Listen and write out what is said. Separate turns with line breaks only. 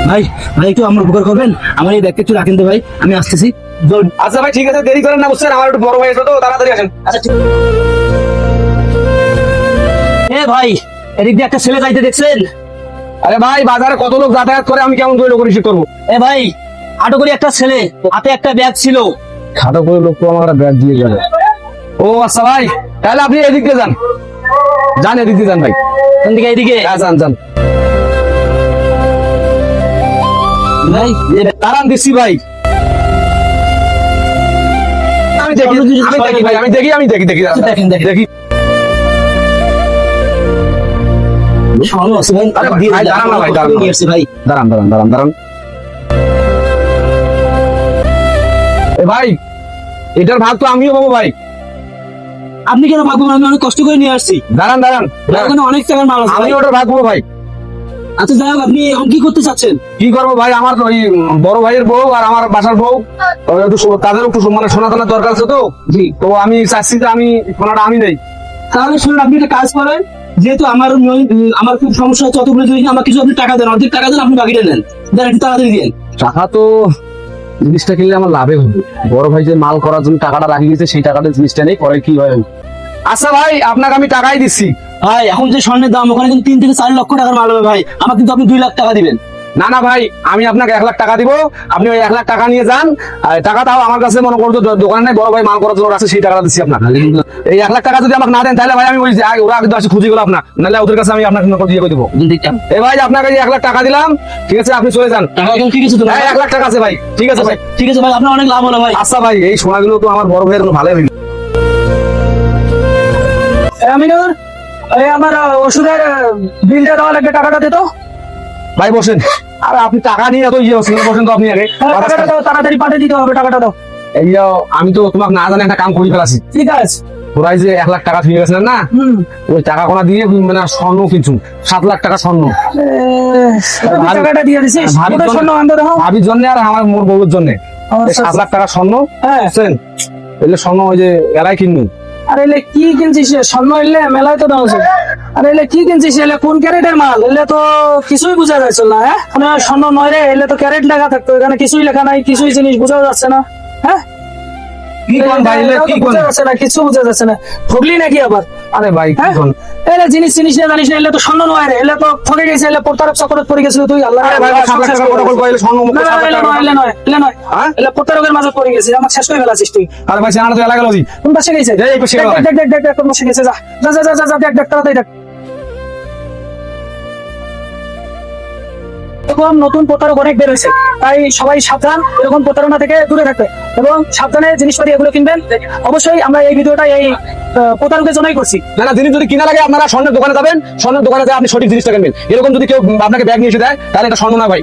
ভাই ভাই একটু আমার উপকার করবেন, আমার এই ব্যাগটা একটু রাখেন তো ভাই, আমি আসতেছি।
আচ্ছা ভাই ঠিক আছে, দেরি করেন না বুঝছেন, আমার একটু বড় ভাই আছে তো, তাড়াতাড়ি আসেন।
আচ্ছা ঠিক। এ ভাই, এদিক দিয়ে একটা ছেলে যাইতে দেখছেন?
আরে ভাই বাজারে কত লোক যাতায়াত করে, আমি কেমন করে লোক রিসিভ করবো?
এ ভাই, আটো করে একটা ছেলে, হাতে একটা ব্যাগ ছিল।
খাটো করে লোক তো আমার ব্যাগ দিয়ে গেল। ও আচ্ছা ভাই, তাহলে আপনি এদিক দিয়ে যান, যান এদিক দিয়ে যান ভাই।
কোন দিকে? এইদিকে?
হ্যাঁ যান যান।
ভাই
দাঁড়ান দিচ্ছি ভাই। আমি দেখি ভাই, আমি দেখি
দেখেন, দেখেন।
দেখি।
স্বর্ণ আছে ভাই,
আরে ভাই, ভাই, দাঁড়ান না ভাই, দাঁড়ান না।
নিয়ে আসছি ভাই।
দাঁড়ান দাঁড়ান দাঁড়ান দাঁড়ান। এ ভাই, এটার ভাগ তো আমিও পাবো ভাই।
আপনি কেন ভাববেন? আমি অনেক কষ্ট করে নিয়ে আসছি,
দাঁড়ান দাঁড়ান,
ওখানে অনেক টাকার মাল আছে
আমি
ভাই।
ওটার ভাগ পাবো ভাই।
আচ্ছা যাই হোক, আপনি এখন কি করতে চাচ্ছেন?
কি করবো ভাই, আমার ওই বড় ভাইয়ের বউ আর আমার বাসার বউ, তাদের একটু মানে সোনা দানার দরকার আছে তো।
জি।
তো আমি চাচ্ছি যে আমি সোনাটা আমি নেই।
তাহলে শুনুন, আপনি একটা কাজ করেন, যেহেতু আমার খুব সমস্যা হচ্ছে, অতগুলো জিনিস আমার কিছু আপনি টাকা দেন, অর্ধেক টাকা দেন, আপনি বাকিটা নেন, দেন একটু তাড়াতাড়ি দিন।
টাকা তো জিনিসটা কিনলে আমার লাভে হবে। বড় ভাই যে মাল করার জন্য টাকাটা রাখি গেছে, সেই টাকাটা জিনিসটা নেই, পরে কি হয়। আচ্ছা ভাই, আপনাকে আমি টাকাই দিচ্ছি।
ভাই এখন যে স্বর্ণের দাম, ওখানে কিন্তু 3 থেকে 4 লক্ষ টাকার মাল হবে ভাই, আমার কিন্তু আপনি 2 লাখ টাকা দিবেন।
না না ভাই, আমি আপনাকে 1 লাখ টাকা দিব, আপনি ওই 1 লাখ টাকা নিয়ে যান। আর টাকা তাও আমার কাছে মনে করতো দোকানে নাই, বড় ভাই মাল করার জন্য আছে, সেই টাকাটা দিচ্ছি আপনাকে। এই 1 লাখ টাকা যদি আমাকে না দেন, তাহলে ভাই আমি ওই যে ওরা কিন্তু আসে খুঁজে গেল আপনার, নাহলে ওদের কাছে আমি আপনাকে দিয়ে করে দেবো। এই ভাই আপনাকে 1 লাখ টাকা দিলাম, ঠিক আছে, আপনি চলে যান।
টাকা এখন ঠিক আছে তো ভাই?
হ্যাঁ 1 লাখ টাকা আছে ভাই, ঠিক আছে ভাই।
ঠিক আছে ভাই, আপনার অনেক লাভ হলো ভাই।
আচ্ছা ভাই, এই সোনাগুলো তো আমার বড় ভাইয়ের ভালো হইল।
আমিনুর, এই আমার ওষুধের বিলটা দেওয়া লাগবে, টাকাটা দে তো।
ভাই বসেন। আর আপনি টাকা নিয়ে এত ইয়ে হচ্ছেন, বসেন তো আপনি আগে।
টাকাটা দাও, তাড়াতাড়ি পাঠিয়ে দিতে হবে, টাকাটা দাও।
এই আমি তো তোমাকে না জানি একটা কাম করে ফেলাছি।
ঠিক আছে।
ওরাই যে 1 লাখ টাকা ফিরে গেছিলেন না, ওই টাকা কোনা দিয়ে মানে স্বর্ণ কিনছুন, 7 লাখ টাকা স্বর্ণ।
টাকাটা দিয়ে দিছিস? ওটা স্বর্ণ আনতে দাও।
ভাবির জন্য আর আমার মোর বউর জন্য 7 লাখ টাকা স্বর্ণ।
হ্যাঁ।
বুঝছেন, এলে স্বর্ণ ওই যে এরাই কিনবো।
আরে এলে কি কিনছিস? স্বর্ণ এলে মেলায় তো দাও আছে। আরে এলে কি কিনছিস? এলে কোন ক্যারেটের মাল? এলে তো কিছুই বোঝা যাচ্ছে না। হ্যাঁ, মানে স্বর্ণ নয় রে, এলে তো ক্যারেট লেখা থাকতো, এখানে কিছুই লেখা নাই, কিছুই জিনিস বোঝা যাচ্ছে না। হ্যাঁ,
কি কোন ভাই, এলে কি কোন?
বোঝা যাচ্ছে না, কিছু বোঝা যাচ্ছে না। ঠগলি নাকি আবার?
আরে ভাই কি
হ্যাঁ?
কোন?
এলে জিনিস জিনিস না জানিস না, এলে তো স্বর্ণ নয় রে, এলে তো ঠকে গেছে, এলে প্রতারক চক্করে পড়ে গেছিল তুই। আল্লাহ
আরে ভাই 7 লাখ টাকা প্রটোকল কইলে স্বর্ণ মুখ
না, না,
7 লাখ
এলে
টাকা।
নয়, এলে নয়, এলে নয়।
হ্যাঁ?
এলে প্রতারকের মাঝে পড়ে গেছে, আমার শেষ করে ফেলাছিস তুই।
আরে ভাই জানা তো এলাকা গেল জি।
কোন পাশে গেছে?
এই পাশে গেল।
দেখ, দেখ, দেখ, দেখ, দেখ, কোন পাশে গেছে, যা যা যা যা, যা, দেখ, দেখ, তাড়াতাড়ি দেখ। এরকম নতুন প্রতারক অনেক বের হয়েছে, তাই সবাই সাবধান, এরকম প্রতারণা থেকে দূরে থাকবে এবং সাবধানে জিনিসপাতি এগুলো কিনবেন। অবশ্যই আমরা এই ভিডিওটা এই প্রতারকের জন্যই করছি।
না না, জিনিস যদি কিনা লাগে আপনারা স্বর্ণের দোকানে যাবেন, স্বর্ণের দোকানে যায় আপনি সঠিক জিনিসটা কিনবেন। এরকম যদি কেউ আপনাকে ব্যাগ নিয়ে এসে দেয়, তাহলে এটা স্বর্ণ না ভাই।